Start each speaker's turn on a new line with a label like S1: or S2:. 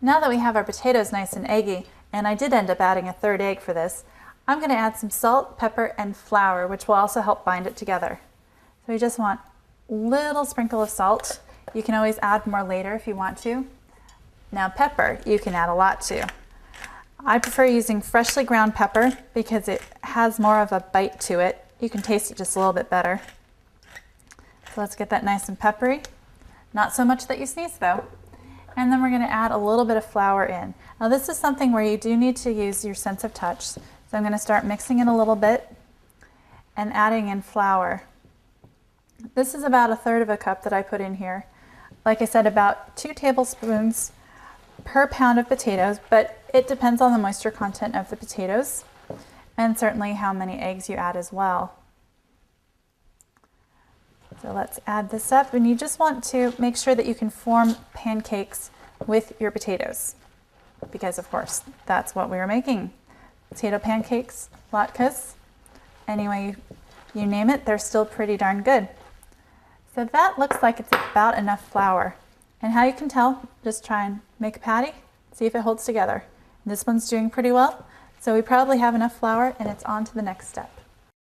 S1: Now that we have our potatoes nice and eggy, and I did end up adding a third egg for this, I'm going to add some salt, pepper, and flour, which will also help bind it together. So we just want a little sprinkle of salt. You can always add more later if you want to. Now pepper, you can add a lot too. I prefer using freshly ground pepper because it has more of a bite to it. You can taste it just a little bit better. So let's get that nice and peppery. Not so much that you sneeze though. And then we're going to add a little bit of flour in. Now this is something where you do need to use your sense of touch. So I'm going to start mixing it a little bit and adding in flour. This is about 1/3 cup that I put in here. Like I said, about 2 tablespoons per pound of potatoes, but it depends on the moisture content of the potatoes and certainly how many eggs you add as well. So let's add this up, and you just want to make sure that you can form pancakes with your potatoes because of course that's what we were making. Potato pancakes, latkes, any way you name it, they're still pretty darn good. So that looks like it's about enough flour. And how you can tell, just try and make a patty, see if it holds together. This one's doing pretty well, so we probably have enough flour and it's on to the next step.